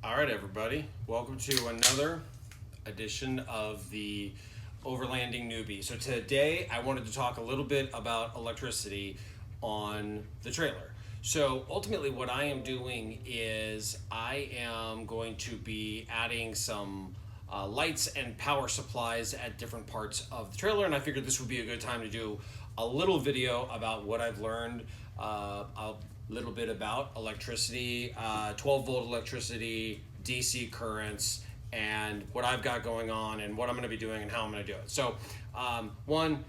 All right, everybody. Welcome to another edition of the Overlanding Newbie. So today I wanted to talk a little bit about electricity on the trailer. So ultimately what I am doing is I am going to be adding some lights and power supplies at different parts of the trailer, and I figured this would be a good time to do a little video about what I've learned, a little bit about electricity, 12 volt electricity, DC currents, and what I've got going on and what I'm going to be doing and how I'm going to do it. So 12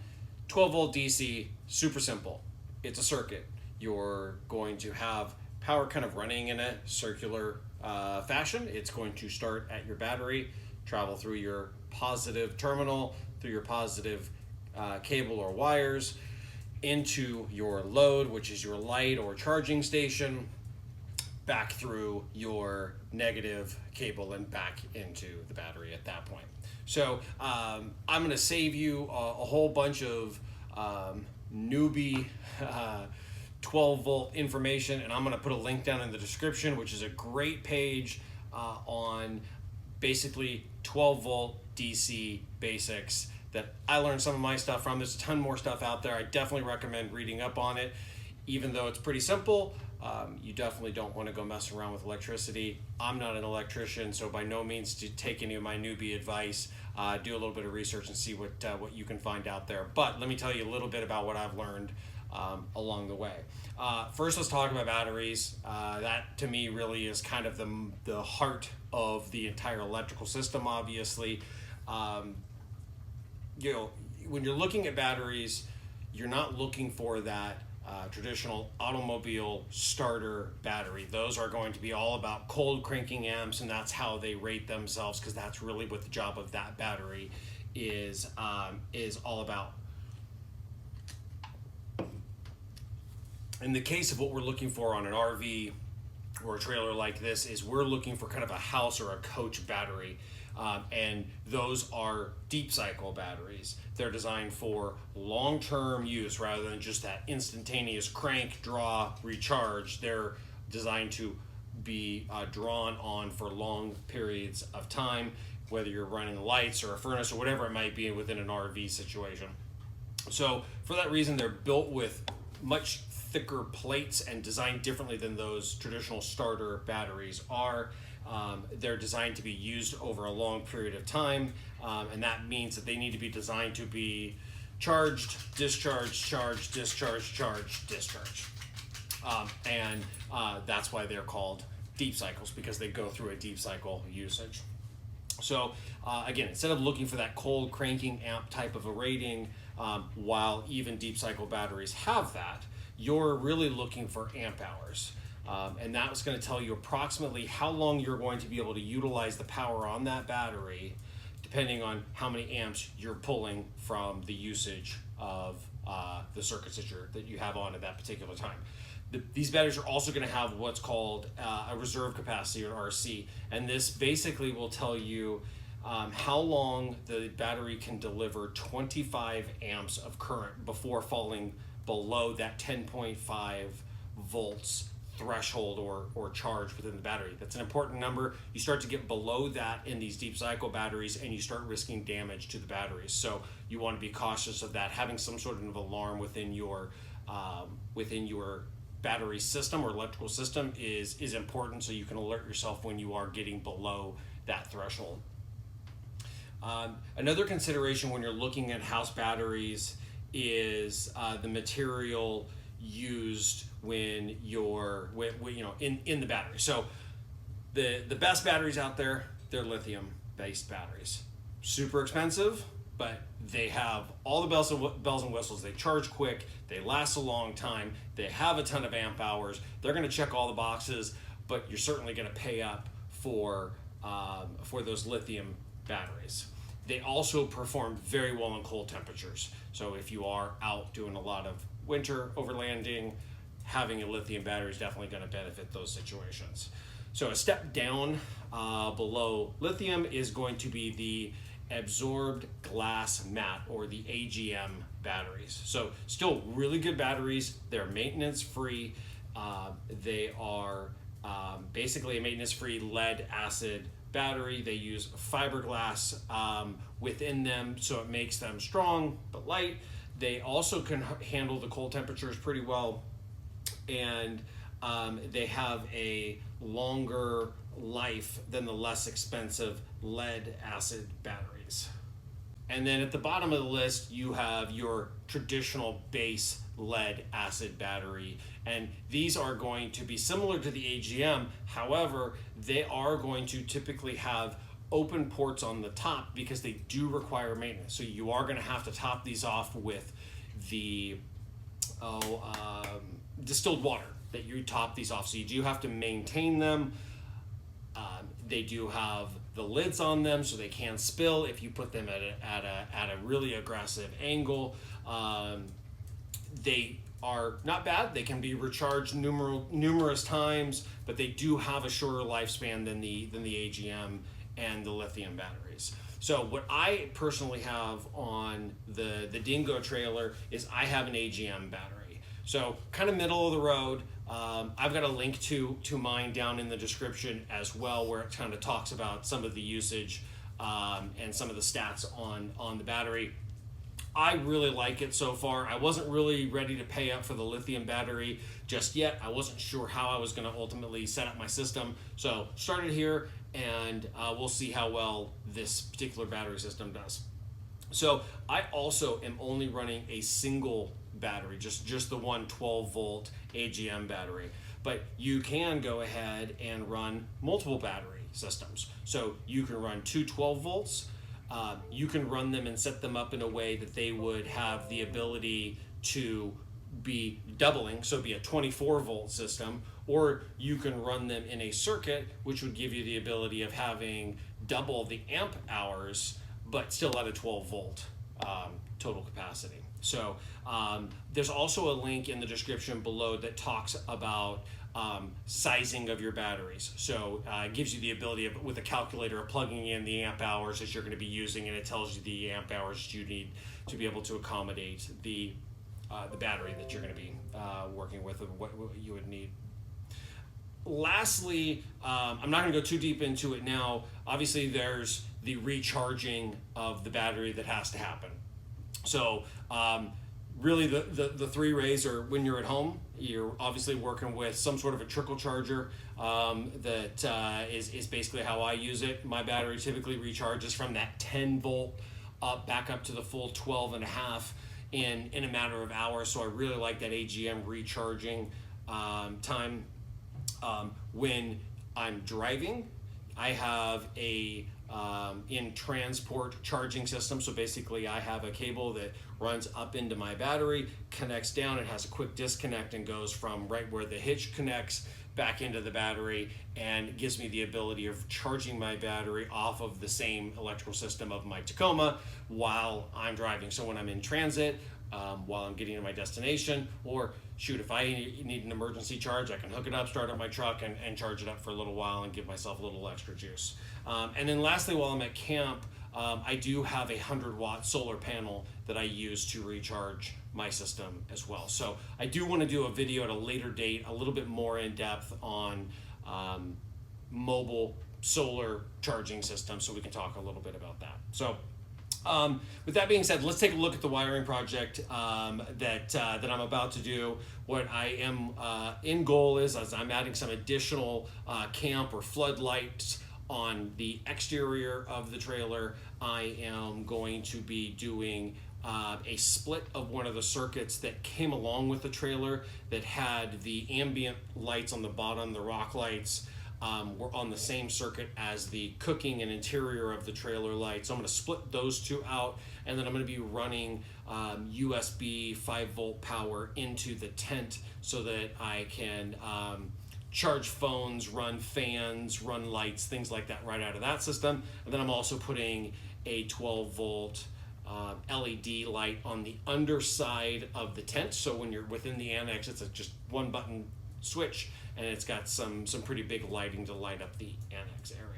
volt DC, super simple. It's a circuit. You're going to have power kind of running in a circular fashion. It's going to start at your battery, travel through your positive terminal, through your positive cable or wires, into your load, which is your light or charging station, back through your negative cable and back into the battery at that point. So I'm going to save you a whole bunch of newbie 12 volt information, and I'm going to put a link down in the description, which is a great page on basically 12 volt DC basics that I learned some of my stuff from. There's a ton more stuff out there. I definitely recommend reading up on it. Even though it's pretty simple, you definitely don't want to go mess around with electricity. I'm not an electrician, so by no means to take any of my newbie advice. Do a little bit of research and see what you can find out there. But let me tell you a little bit about what I've learned along the way. First, let's talk about batteries. That to me really is kind of the heart of the entire electrical system, obviously. When you're looking at batteries, you're not looking for that traditional automobile starter battery. Those are going to be all about cold cranking amps, and that's how they rate themselves, because that's really what the job of that battery is all about. In the case of what we're looking for on an RV or a trailer like this, is we're looking for kind of a house or a coach battery. And those are deep cycle batteries. They're designed for long-term use rather than just that instantaneous crank, draw, recharge. They're designed to be drawn on for long periods of time, whether you're running lights or a furnace or whatever it might be within an RV situation. So for that reason, they're built with much thicker plates and designed differently than those traditional starter batteries are. They're designed to be used over a long period of time, and that means that they need to be designed to be charged, discharged, charged, discharged, charged, discharged. And that's why they're called deep cycles, because they go through a deep cycle usage. So again, instead of looking for that cold cranking amp type of a rating, while even deep cycle batteries have that, you're really looking for amp hours. And that was going to tell you approximately how long you're going to be able to utilize the power on that battery, depending on how many amps you're pulling from the usage of the circuits that you have on at that particular time. These batteries are also going to have what's called a reserve capacity, or RC, and this basically will tell you how long the battery can deliver 25 amps of current before falling below that 10.5 volts threshold or charge within the battery. That's an important number. You start to get below that in these deep cycle batteries, and you start risking damage to the batteries. So you want to be cautious of that. Having some sort of alarm within your battery system or electrical system is important, so you can alert yourself when you are getting below that threshold. Another consideration when you're looking at house batteries is the material used when you're in the battery. So the best batteries out there, they're lithium based batteries. Super expensive, but they have all the bells and whistles. They charge quick, they last a long time, they have a ton of amp hours. They're going to check all the boxes, but you're certainly going to pay up for those lithium batteries. They also perform very well in cold temperatures. So if you are out doing a lot of winter overlanding, having a lithium battery is definitely going to benefit those situations. So a step down below lithium is going to be the absorbed glass mat, or the AGM batteries. So still really good batteries. They're maintenance free. They are basically a maintenance-free lead acid battery. They use fiberglass within them, so it makes them strong but light. They also can handle the cold temperatures pretty well, and they have a longer life than the less expensive lead acid batteries. And then at the bottom of the list, you have your traditional base lead acid battery. And these are going to be similar to the AGM. However, they are going to typically have open ports on the top because they do require maintenance. So you are going to have to top these off with the distilled water that you top these off. So you do have to maintain them. They do have the lids on them so they can spill if you put them at a really aggressive angle. They are not bad. They can be recharged numerous times, but they do have a shorter lifespan than the AGM and the lithium batteries. So what I personally have on the Dingo trailer is I have an AGM battery. So kind of middle of the road. I've got a link to mine down in the description as well, where it kind of talks about some of the usage and some of the stats on the battery. I really like it so far. I wasn't really ready to pay up for the lithium battery just yet. I wasn't sure how I was going to ultimately set up my system. So started here, and we'll see how well this particular battery system does. So I also am only running a single battery, just the one 12-volt AGM battery. But you can go ahead and run multiple battery systems. So you can run two 12 volts. You can run them and set them up in a way that they would have the ability to be doubling, so be a 24-volt system, or you can run them in a circuit, which would give you the ability of having double the amp hours, but still at a 12-volt total capacity. So there's also a link in the description below that talks about sizing of your batteries. So it gives you the ability of, with a calculator, of plugging in the amp hours that you're going to be using, and it tells you the amp hours you need to be able to accommodate the battery that you're going to be working with, and what you would need. Lastly, I'm not going to go too deep into it now. Obviously, there's the recharging of the battery that has to happen. So really the three ways are: when you're at home, you're obviously working with some sort of a trickle charger. That is basically how I use it. My battery typically recharges from that 10 volt back up to the full 12 and a half in a matter of hours. So I really like that AGM recharging time. When I'm driving, I have a in transport charging system. So basically I have a cable that runs up into my battery, connects down, it has a quick disconnect, and goes from right where the hitch connects back into the battery, and gives me the ability of charging my battery off of the same electrical system of my Tacoma while I'm driving. So when I'm in transit, while I'm getting to my destination, or shoot, if I need an emergency charge, I can hook it up, start up my truck, and charge it up for a little while and give myself a little extra juice. And then lastly, while I'm at camp, I do have a 100-watt solar panel that I use to recharge my system as well. So I do want to do a video at a later date, a little bit more in depth on mobile solar charging systems, so we can talk a little bit about that. So with that being said, let's take a look at the wiring project that I'm about to do. What I am in goal is, as I'm adding some additional camp or floodlights on the exterior of the trailer, I am going to be doing a split of one of the circuits that came along with the trailer that had the ambient lights on the bottom, the rock lights, were on the same circuit as the cooking and interior of the trailer lights. So I'm going to split those two out, and then I'm going to be running USB 5-volt power into the tent so that I can charge phones, run fans, run lights, things like that right out of that system. And then I'm also putting a 12-volt LED light on the underside of the tent. So when you're within the annex, it's just one button switch, and it's got some pretty big lighting to light up the annex area.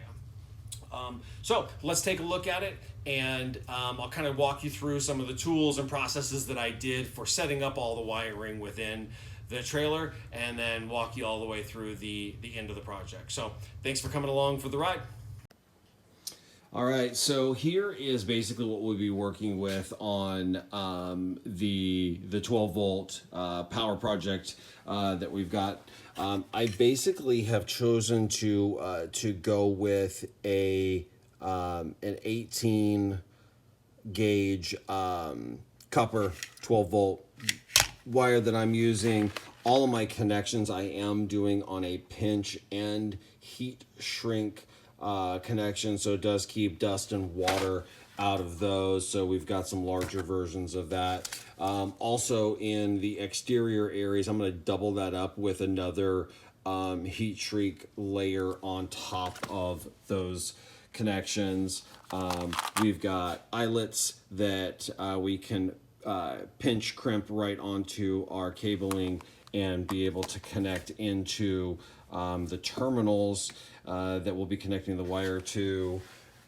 So let's take a look at it, and I'll kind of walk you through some of the tools and processes that I did for setting up all the wiring within the trailer and then walk you all the way through the end of the project. So thanks for coming along for the ride. All right, so here is basically what we'll be working with on the 12 volt power project that we've got. I basically have chosen to go with an 18 gauge copper 12 volt wire that I'm using. All of my connections I am doing on a pinch and heat shrink connection, so it does keep dust and water out of those. So we've got some larger versions of that. Also in the exterior areas, I'm going to double that up with another heat shrink layer on top of those connections. We've got eyelets that we can pinch crimp right onto our cabling and be able to connect into the terminals that we'll be connecting the wire to.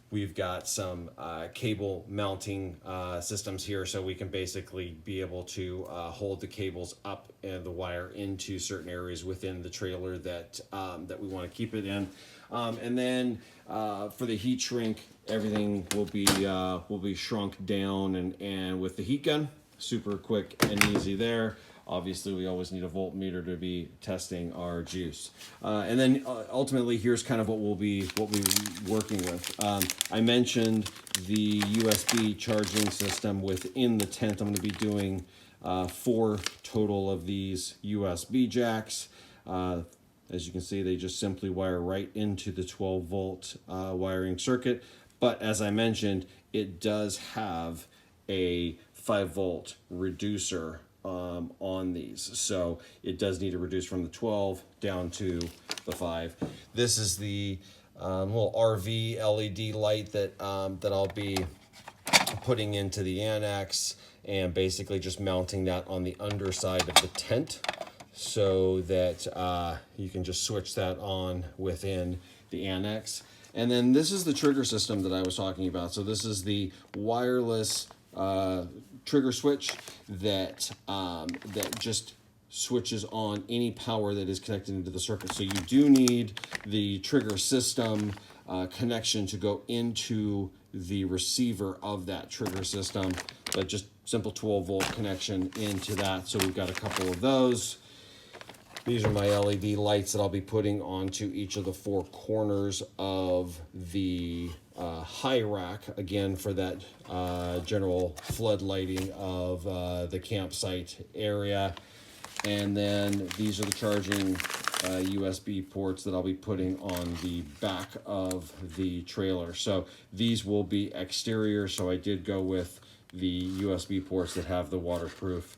We've got some cable mounting systems here, so we can basically be able to hold the cables up and the wire into certain areas within the trailer that that we want to keep it in. And then for the heat shrink, everything will be shrunk down and with the heat gun, super quick and easy there. Obviously, we always need a voltmeter to be testing our juice. And then ultimately, here's kind of what we'll be working with. I mentioned the USB charging system within the tent. I'm going to be doing 4 total of these USB jacks. As you can see, they just simply wire right into the 12 volt wiring circuit. But as I mentioned, it does have a 5 volt reducer on these, so it does need to reduce from the 12 down to the 5. This is the little RV LED light that that I'll be putting into the annex, and basically just mounting that on the underside of the tent so that you can just switch that on within the annex. And then this is the trigger system that I was talking about. So this is the wireless trigger switch that that just switches on any power that is connected into the circuit. So you do need the trigger system connection to go into the receiver of that trigger system, but just simple 12 volt connection into that. So we've got a couple of those. These are my LED lights that I'll be putting onto each of the 4 corners of the high rack, again for that general flood lighting of the campsite area. And then these are the charging USB ports that I'll be putting on the back of the trailer. So these will be exterior, so I did go with the USB ports that have the waterproof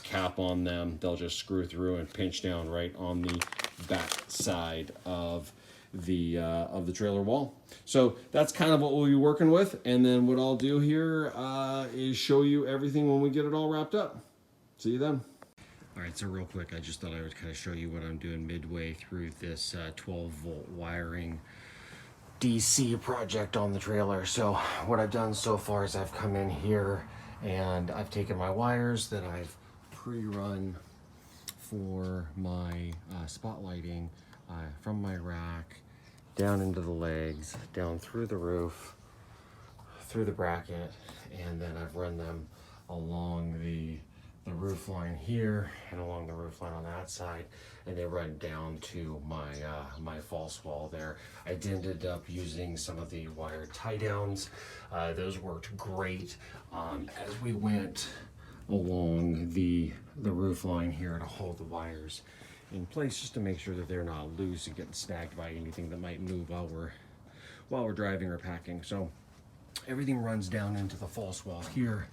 cap on them. They'll just screw through and pinch down right on the back side of the trailer wall. So that's kind of what we'll be working with, and then what I'll do here is show you everything when we get it all wrapped up. See you then. All right, so real quick, I just thought I would kind of show you what I'm doing midway through this 12 volt wiring DC project on the trailer. So what I've done so far is I've come in here and I've taken my wires that I've pre-run for my spotlighting from my rack down into the legs, down through the roof, through the bracket, and then I've run them along the roof line here and along the roof line on that side, and they run down to my my false wall there. I did end up using some of the wire tie downs. Those worked great as we went along the roof line here to hold the wires in place, just to make sure that they're not loose and getting snagged by anything that might move while we're driving or packing. So everything runs down into the false wall here.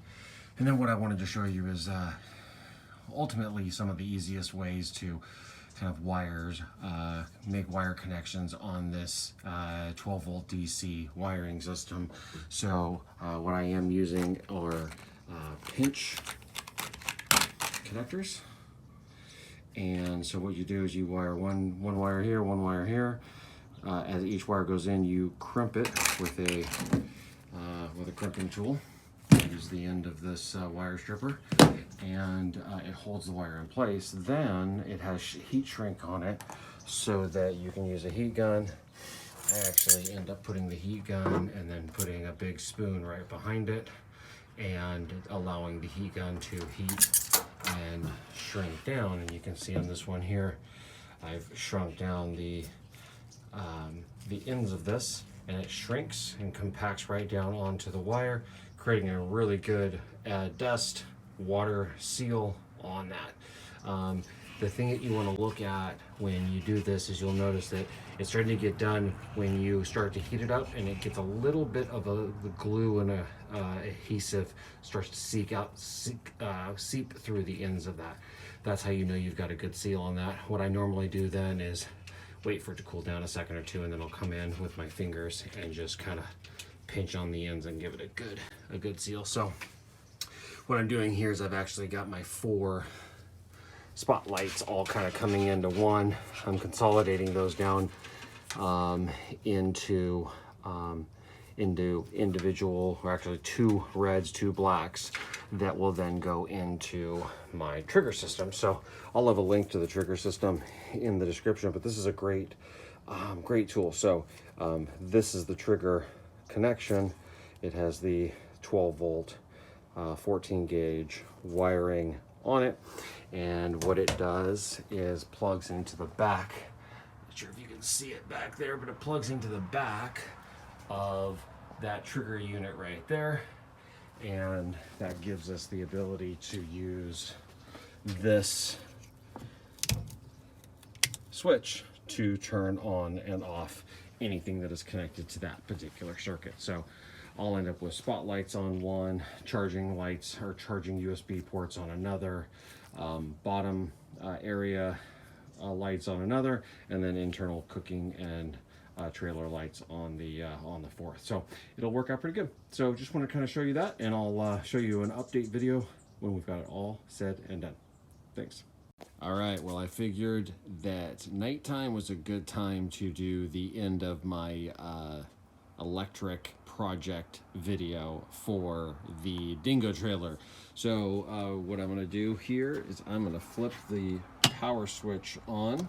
And then what I wanted to show you is ultimately some of the easiest ways to kind of make wire connections on this 12 volt DC wiring system. So what I am using are pinch connectors. And so what you do is you wire one wire here, one wire here. As each wire goes in, you crimp it with a crimping tool. And use the end of this wire stripper, and it holds the wire in place. Then it has heat shrink on it so that you can use a heat gun. I actually end up putting the heat gun and then putting a big spoon right behind it and allowing the heat gun to heat and shrink down. And you can see on this one here, I've shrunk down the ends of this, and it shrinks and compacts right down onto the wire, creating a really good dust water seal on that. The thing that you want to look at when you do this is you'll notice that it's starting to get done when you start to heat it up, and it gets a little bit of the glue and adhesive starts to seep through the ends of that. That's how you know you've got a good seal on that. What I normally do then is wait for it to cool down a second or two, and then I'll come in with my fingers and just kind of pinch on the ends and give it a good seal. So what I'm doing here is I've actually got my 4 spotlights all kind of coming into one. I'm consolidating those down into individual, or actually 2 reds, 2 blacks that will then go into my trigger system. So I'll have a link to the trigger system in the description, but this is a great tool. So this is the trigger connection. It has the 12 volt 14 gauge wiring on it, and what it does is plugs into the back. Not sure if you can see it back there, but it plugs into the back of that trigger unit right there, and that gives us the ability to use this switch to turn on and off anything that is connected to that particular circuit. So I'll end up with spotlights on one, charging lights or charging USB ports on another, bottom area lights on another, and then internal cooking and trailer lights on the 4th. So it'll work out pretty good. So just want to kind of show you that, and I'll show you an update video when we've got it all said and done. Thanks. All right, well, I figured that nighttime was a good time to do the end of my electric project video for the Dingo trailer. So what I'm going to do here is I'm going to flip the power switch on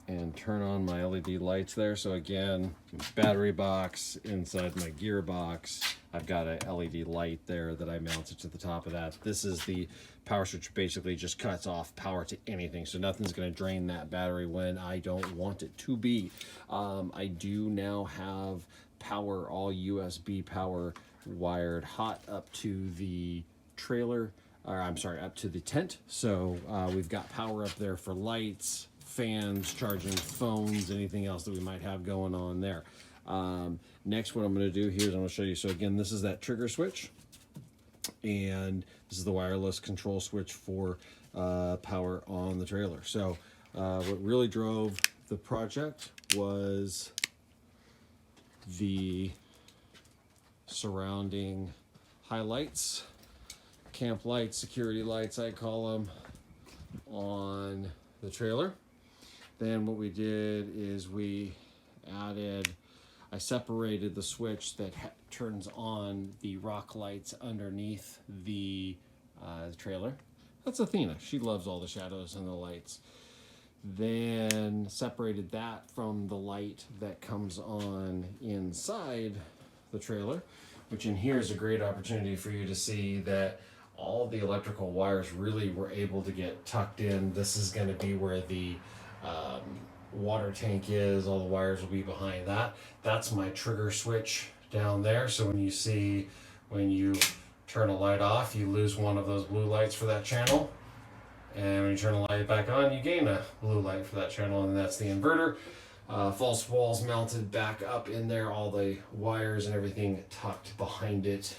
and turn on my LED lights there. So again, battery box inside my gearbox. I've got a LED light there that I mounted to the top of that. This is the power switch, basically just cuts off power to anything. So nothing's gonna drain that battery when I don't want it to be. I do now have power, all USB power wired hot up to the trailer, or I'm sorry, up to the tent. So we've got power up there for lights, fans, charging phones, anything else that we might have going on there. Next, what I'm going to do here is I'm going to show you. So again, this is that trigger switch, and this is the wireless control switch for power on the trailer. So what really drove the project was the surrounding highlights, camp lights, security lights, I call them, on the trailer. Then what we did is I separated the switch that turns on the rock lights underneath the trailer. That's Athena. She loves all the shadows and the lights. Then separated that from the light that comes on inside the trailer, which in here is a great opportunity for you to see that all the electrical wires really were able to get tucked in. This is going to be where the water tank is. All the wires will be behind that. That's my trigger switch down there. So when you turn a light off, you lose one of those blue lights for that channel. And when you turn the light back on, you gain a blue light for that channel, and that's the inverter. False walls mounted back up in there, all the wires and everything tucked behind it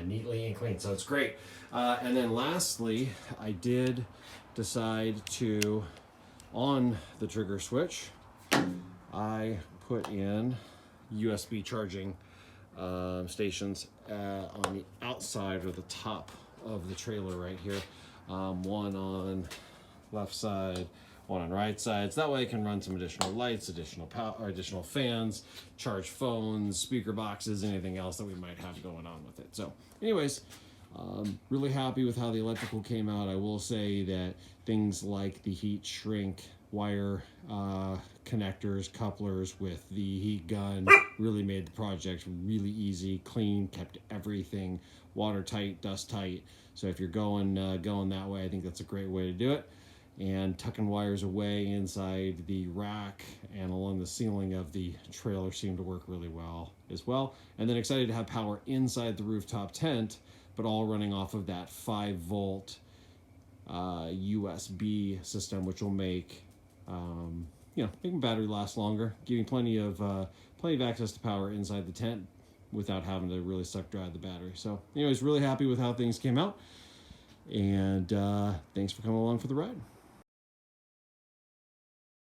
neatly and clean. So it's great. And then lastly, I did decide to, on the trigger switch, I put in USB charging stations on the outside or the top of the trailer right here. One on left side, one on right sides. That way I can run some additional lights, additional power, or additional fans, charge phones, speaker boxes, anything else that we might have going on with it. So anyways, really happy with how the electrical came out. I will say that things like the heat shrink wire connectors, couplers with the heat gun really made the project really easy, clean, kept everything watertight, dust tight. So if you're going that way, I think that's a great way to do it. And tucking wires away inside the rack and along the ceiling of the trailer seemed to work really well as well. And then excited to have power inside the rooftop tent, but all running off of that 5-volt USB system, which will make making battery last longer, giving plenty of access to power inside the tent without having to really suck dry the battery. So anyways, really happy with how things came out, and thanks for coming along for the ride.